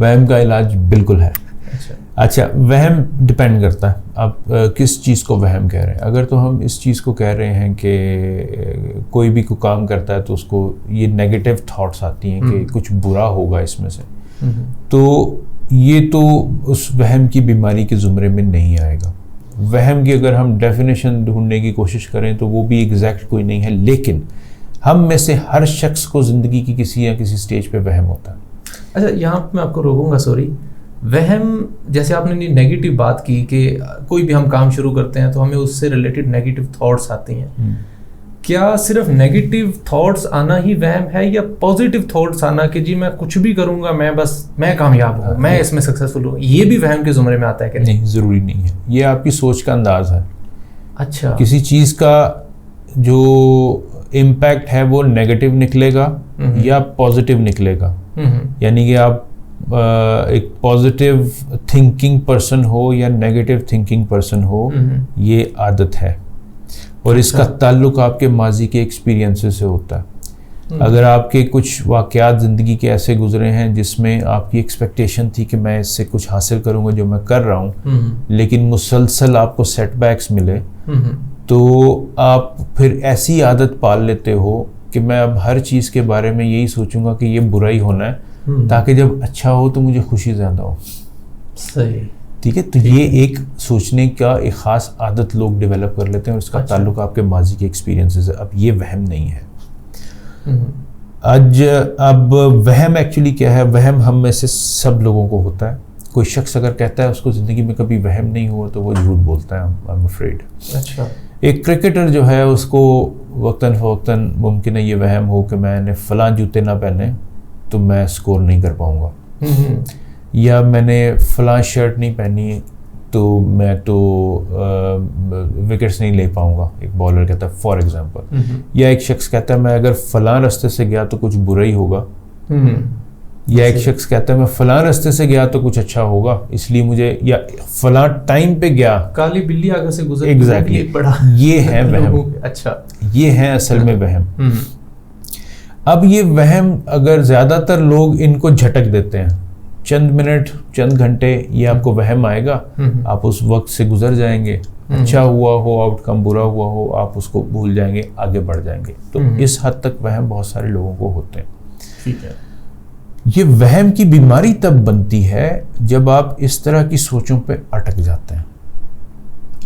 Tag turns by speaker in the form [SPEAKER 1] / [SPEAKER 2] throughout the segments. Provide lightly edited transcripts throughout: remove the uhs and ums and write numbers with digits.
[SPEAKER 1] वहम का इलाज बिल्कुल है। अच्छा, वहम डिपेंड करता है आप किस चीज़ को वहम कह रहे हैं। अगर तो हम इस चीज़ को कह रहे हैं कि कोई भी कोई काम करता है तो उसको ये नेगेटिव थॉट्स आती हैं कि कुछ बुरा होगा इसमें से, तो ये तो उस वहम की बीमारी के ज़ुमरे में नहीं आएगा। वहम की अगर हम डेफिनेशन ढूंढने की कोशिश करें तो वो भी एग्जैक्ट कोई नहीं है, लेकिन हम में से हर शख्स को ज़िंदगी की किसी या किसी स्टेज पे वहम होता है।
[SPEAKER 2] अच्छा, यहाँ मैं आपको रोकूंगा, सॉरी। वहम, जैसे आपने नेगेटिव बात की कि कोई भी हम काम शुरू करते हैं तो हमें उससे रिलेटेड नेगेटिव थॉट्स आती हैं, क्या सिर्फ नेगेटिव थॉट्स आना ही वहम है या पॉजिटिव थॉट्स आना कि जी मैं कुछ भी करूंगा, मैं कामयाब हूँ, मैं इसमें सक्सेसफुल हूँ, ये भी वहम के ज़ुमरे में आता है? कि
[SPEAKER 1] नहीं, ज़रूरी नहीं है, ये आपकी सोच का अंदाज है।
[SPEAKER 2] अच्छा,
[SPEAKER 1] किसी चीज़ का जो इम्पैक्ट है वो नेगेटिव निकलेगा या पॉजिटिव निकलेगा। यानी कि आप एक पॉजिटिव थिंकिंग पर्सन हो या नेगेटिव थिंकिंग पर्सन हो, ये आदत है और इसका ताल्लुक आपके माजी के एक्सपीरियंसेस से होता है। अगर आपके कुछ वाक़यात ज़िंदगी के ऐसे गुजरे हैं जिसमें आपकी एक्सपेक्टेशन थी कि मैं इससे कुछ हासिल करूंगा जो मैं कर रहा हूँ, लेकिन मुसलसल आपको सेटबैक्स मिले, तो आप फिर ऐसी आदत पाल लेते हो कि मैं अब हर चीज़ के बारे में यही सोचूंगा कि ये बुरा ही होना है ताकि जब अच्छा हो तो मुझे खुशी ज़्यादा हो।
[SPEAKER 2] सही,
[SPEAKER 1] ठीक है। तो ये एक सोचने का एक ख़ास आदत लोग डेवलप कर लेते हैं और इसका ताल्लुक आपके माजी के एक्सपीरियंसेस है। अब ये वहम नहीं है। अब वहम एक्चुअली क्या है? वहम हम में से सब लोगों को होता है। कोई शख्स अगर कहता है उसको ज़िंदगी में कभी वहम नहीं हुआ तो वो झूठ बोलता है, आई एम अफ्रेड।
[SPEAKER 2] अच्छा,
[SPEAKER 1] एक क्रिकेटर जो है उसको वक्तन फ़वक्तन मुमकिन है ये वहम हो कि मैंने फ़लाँ जूते ना पहने तो मैं स्कोर नहीं कर पाऊँगा, या मैंने फ़लाँ शर्ट नहीं पहनी तो मैं तो विकेट्स नहीं ले पाऊँगा, एक बॉलर कहता है फॉर एग्जांपल। या एक शख्स कहता है मैं अगर फ़लाँ रास्ते से गया तो कुछ बुरा ही होगा, या एक शख्स कहता है मैं फ़लाँ रास्ते से गया तो कुछ अच्छा होगा इसलिए मुझे, या फ़लाँ टाइम पे गया,
[SPEAKER 2] काली बिल्ली आगे से गुजर,
[SPEAKER 1] एग्जैक्टली ये है वहम।
[SPEAKER 2] अच्छा,
[SPEAKER 1] ये है असल में वहम। अब ये वहम अगर ज़्यादातर लोग इनको झटक देते हैं, चंद मिनट चंद घंटे ये आपको वहम आएगा, आप उस वक्त से गुजर जाएंगे, अच्छा हुआ हो आउटकम, बुरा हुआ हो आप उसको भूल जाएंगे, आगे बढ़ जाएंगे। तो इस हद तक वहम बहुत सारे लोगों को होते हैं।
[SPEAKER 2] ठीक है।
[SPEAKER 1] ये वहम की बीमारी तब बनती है जब आप इस तरह की सोचों पे अटक जाते हैं।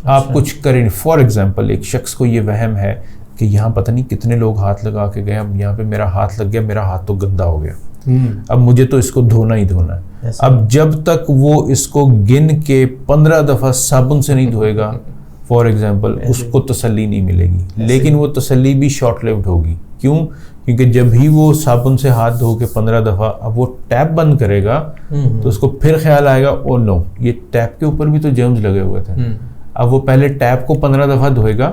[SPEAKER 1] आप कुछ करें, फॉर एग्जांपल एक शख्स को ये वहम है कि यहाँ पता नहीं कितने लोग हाथ लगा के गए, अब यहाँ पे मेरा हाथ लग गया, मेरा हाथ तो गंदा हो गया, अब मुझे तो इसको धोना ही धोना है। अब जब तक वो इसको गिन के 15 दफ़ा साबुन से नहीं धोएगा फॉर एग्जांपल, उसको तसल्ली नहीं मिलेगी। लेकिन वो तसल्ली भी शॉर्ट लिव्ड होगी। क्यों? क्योंकि जब भी वो साबुन से हाथ धो के 15 दफ़ा अब वो टैप बंद करेगा तो उसको फिर ख्याल आएगा ओ नो, ये टैप के ऊपर भी तो जर्म्स लगे हुए थे। अब वो पहले टैप को 15 दफ़ा धोएगा,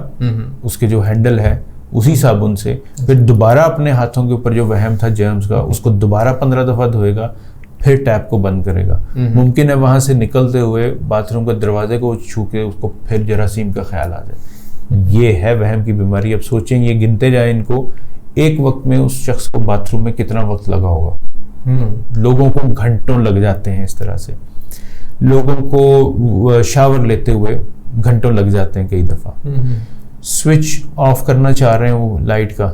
[SPEAKER 1] उसके जो हैंडल है उसी साबुन से, फिर दोबारा अपने हाथों के ऊपर जो वहम था जर्म्स का उसको दोबारा 15 दफ़ा धोएगा, फिर टैप को बंद करेगा। मुमकिन है वहाँ से निकलते हुए बाथरूम के दरवाजे को छू के उसको फिर जरासीम का ख्याल आ जाए। ये है वहम की बीमारी। अब सोचें, ये गिनते जाए इनको, एक वक्त में उस शख्स को बाथरूम में कितना वक्त लगा होगा। लोगों को घंटों लग जाते हैं इस तरह से, लोगों को शावर लेते हुए घंटों लग जाते हैं कई दफ़ा। स्विच ऑफ करना चाह रहे हैं वो लाइट का,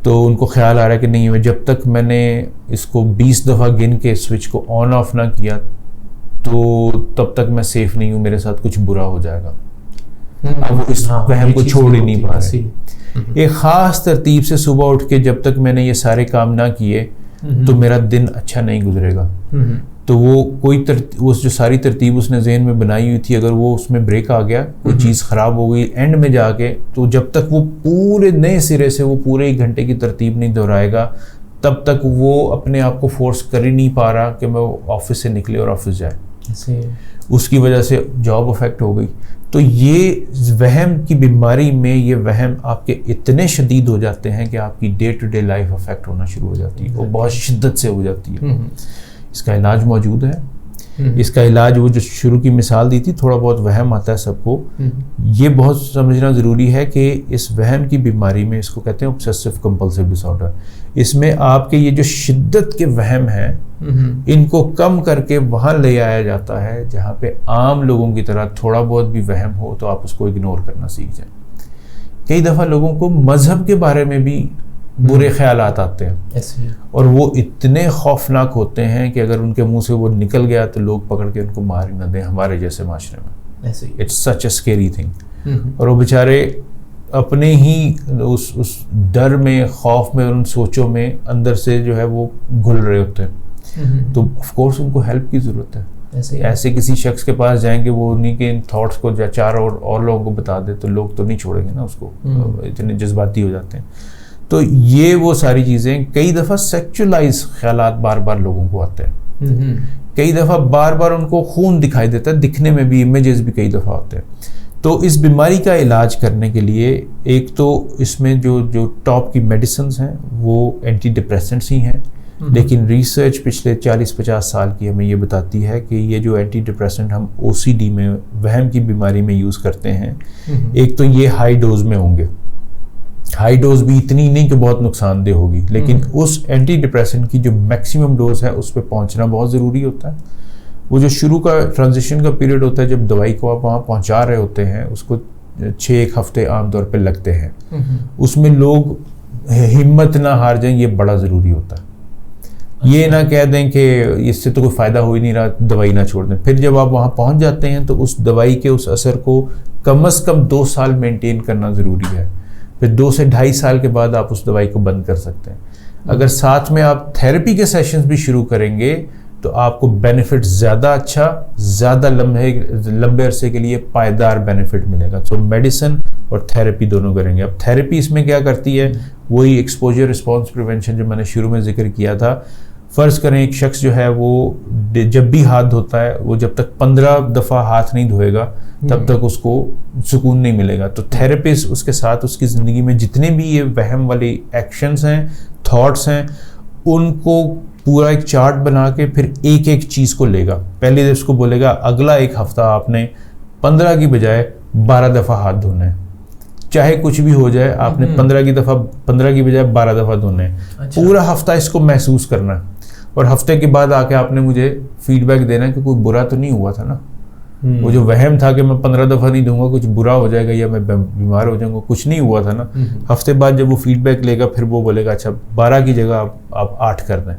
[SPEAKER 1] तो उनको ख्याल आ रहा है कि नहीं, जब तक मैंने इसको 20 दफ़ा गिन के स्विच को ऑन ऑफ ना किया तो तब तक मैं सेफ नहीं हूँ, मेरे साथ कुछ बुरा हो जाएगा। अब वो इस वहम को छोड़ ही नहीं पा रहे। एक ख़ास तरतीब से सुबह उठ के जब तक मैंने ये सारे काम ना किए तो मेरा दिन अच्छा नहीं गुजरेगा। तो वो वो जो सारी तरतीब उसने जहन में बनाई हुई थी, अगर वो उसमें ब्रेक आ गया, कोई चीज़ ख़राब हो गई एंड में जाके, तो जब तक वो पूरे नए सिरे से वो पूरे 1 घंटे की तरतीब नहीं दोहराएगा तब तक वो अपने आप को फोर्स कर ही नहीं पा रहा कि मैं ऑफिस से निकले और ऑफिस जाए। उसकी वजह से जॉब अफेक्ट हो गई। तो ये वहम की बीमारी में ये वहम आपके इतने शदीद हो जाते हैं कि आपकी day to day life affect होना शुरू हो जाती है, वो बहुत शिद्दत से हो जाती है। इसका इलाज मौजूद है। इसका इलाज वो जो शुरू की मिसाल दी थी, थोड़ा बहुत वहम आता है सबको, ये बहुत समझना ज़रूरी है कि इस वहम की बीमारी में, इसको कहते हैं ऑब्सेसिव कंपल्सिव डिसऑर्डर, इसमें आपके ये जो शिद्दत के वहम हैं इनको कम करके वहाँ ले आया जाता है जहाँ पे आम लोगों की तरह थोड़ा बहुत भी वहम हो तो आप उसको इग्नोर करना सीख जाएं। कई दफ़ा लोगों को मज़हब के बारे में भी बुरे ख्यालात आते हैं और वो इतने खौफनाक होते हैं कि अगर उनके मुंह से वो निकल गया तो लोग पकड़ के उनको मार ही न दें हमारे जैसे माशरे में। It's such a scary thing. और वो बेचारे अपने ही उस डर में, खौफ में, उन सोचों में अंदर से जो है वो घुल रहे होते हैं। तो ऑफ कोर्स उनको हेल्प की ज़रूरत है। ऐसे किसी शख्स के पास जाएंगे वो उन्हीं के इन थॉट्स को चार और लोगों को बता दे तो लोग तो नहीं छोड़ेंगे ना उसको, इतने जज्बाती हो जाते हैं। तो ये वो सारी चीज़ें, कई दफ़ा सेक्चुअलाइज ख्यालात बार बार लोगों को आते हैं, कई दफ़ा बार बार उनको खून दिखाई देता है, दिखने में भी इमेजेस भी कई दफ़ा होते हैं। तो इस बीमारी का इलाज करने के लिए एक तो इसमें जो टॉप की मेडिसिन्स हैं वो एंटी डिप्रेसेंट्स ही हैं, लेकिन रिसर्च पिछले 40-50 साल की हमें ये बताती है कि ये जो एंटी डिप्रेसेंट हम OCD में, वहम की बीमारी में यूज़ करते हैं, एक तो ये हाई डोज में होंगे, हाई डोज भी इतनी नहीं कि बहुत नुकसानदेह होगी, लेकिन उस एंटी डिप्रेसेंट की जो मैक्सिमम डोज है उस पर पहुंचना बहुत ज़रूरी होता है। वो जो शुरू का ट्रांजिशन का पीरियड होता है जब दवाई को आप वहाँ पहुँचा रहे होते हैं, उसको 6-1 हफ्ते आमतौर पे लगते हैं, उसमें लोग हिम्मत ना हार जाएं, ये बड़ा ज़रूरी होता है। ये ना कह दें कि इससे तो कोई फ़ायदा हो ही नहीं रहा, दवाई ना छोड़ दें। फिर जब आप वहाँ पहुँच जाते हैं तो उस दवाई के उस असर को कम से कम 2 साल मेंटेन करना ज़रूरी है। फिर 2 से 2.5 साल के बाद आप उस दवाई को बंद कर सकते हैं। अगर साथ में आप थेरेपी के सेशंस भी शुरू करेंगे तो आपको बेनिफिट ज़्यादा अच्छा, ज़्यादा लंबे अरसे के लिए पायदार बेनिफिट मिलेगा। तो मेडिसिन और थेरेपी दोनों करेंगे। अब थेरेपी इसमें क्या करती है, वही एक्सपोजर रिस्पॉन्स प्रिवेंशन जो मैंने शुरू में जिक्र किया था। फ़र्ज़ करें एक शख्स जो है वो जब भी हाथ धोता है, वो जब तक 15 दफ़ा हाथ नहीं धोएगा तब तक उसको सुकून नहीं मिलेगा। तो थेरेपिस्ट उसके साथ उसकी ज़िंदगी में जितने भी ये वहम वाली एक्शंस हैं, थॉट्स हैं, उनको पूरा एक चार्ट बना के फिर एक एक चीज़ को लेगा। पहले उसको बोलेगा अगला 1 हफ्ता आपने 15 की बजाय 12 दफ़ा हाथ धोना है, चाहे कुछ भी हो जाए, आपने 15 की बजाय 12 दफ़ा धोना है। अच्छा। पूरा हफ्ता इसको महसूस करना है और हफ्ते के बाद आके आपने मुझे फीडबैक देना है कि कोई बुरा तो नहीं हुआ था ना। वो जो वहम था कि मैं 15 दफ़ा नहीं दूंगा कुछ बुरा हो जाएगा या मैं बीमार हो जाऊंगा, कुछ नहीं हुआ था ना। हफ्ते बाद जब वो फीडबैक लेगा फिर वो बोलेगा अच्छा 12 की जगह आप 8 कर दें।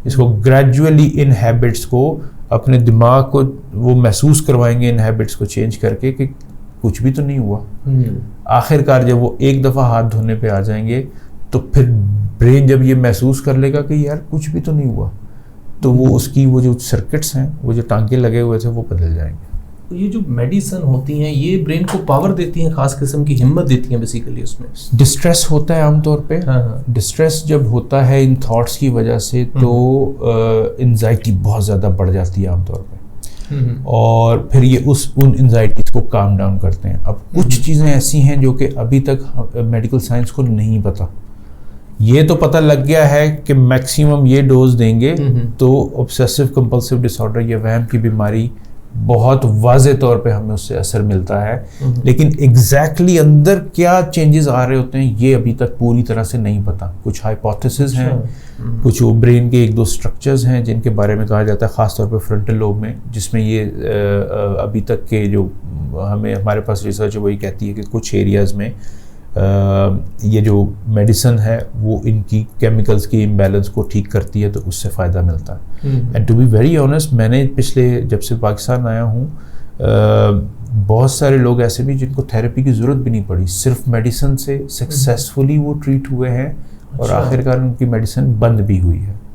[SPEAKER 1] इसको ग्रेजुअली इन हैबिट्स को, अपने दिमाग को वो महसूस करवाएंगे इन हैबिट्स को चेंज करके कि कुछ भी तो नहीं हुआ। आखिरकार जब वो 1 दफ़ा हाथ धोने पे आ जाएंगे तो फिर ब्रेन जब ये महसूस कर लेगा कि यार कुछ भी तो नहीं हुआ, तो वो उसकी वो जो सर्किट्स हैं, वो जो टांके लगे हुए थे, वो बदल जाएंगे।
[SPEAKER 2] तो ये जो मेडिसिन होती हैं ये ब्रेन को पावर देती हैं, खास किस्म की हिम्मत देती हैं बेसिकली। उसमें
[SPEAKER 1] डिस्ट्रेस होता है आमतौर पे। डिस्ट्रेस जब होता है इन थॉट्स की वजह से तो एंजाइटी बहुत ज़्यादा बढ़ जाती है आमतौर पे, और फिर ये उन एंजाइटीज़ को काम डाउन करते हैं। अब कुछ चीज़ें ऐसी हैं जो कि अभी तक मेडिकल साइंस को नहीं पता। ये तो पता लग गया है कि मैक्सिमम ये डोज देंगे तो ऑब्सेसिव कंपल्सिव डिसऑर्डर या वहम की बीमारी बहुत वाज़े तौर पे हमें उससे असर मिलता है, लेकिन एग्जैक्टली अंदर क्या चेंजेस आ रहे होते हैं ये अभी तक पूरी तरह से नहीं पता। कुछ हाइपोथेसिस हैं, कुछ वो ब्रेन के 1-2 स्ट्रक्चर्स हैं जिनके बारे में कहा जाता है, ख़ासतौर पे फ्रंटल लोब में, जिसमें ये अभी तक के जो हमारे पास रिसर्च है वही कहती है कि कुछ एरियाज़ में ये जो मेडिसिन है वो इनकी केमिकल्स की इम्बैलेंस को ठीक करती है, तो उससे फ़ायदा मिलता है। And to be very honest, मैंने पिछले जब से पाकिस्तान आया हूँ बहुत सारे लोग ऐसे भी जिनको थेरेपी की ज़रूरत भी नहीं पड़ी, सिर्फ मेडिसिन से सक्सेसफुली वो ट्रीट हुए हैं और आखिरकार उनकी मेडिसिन बंद भी हुई है।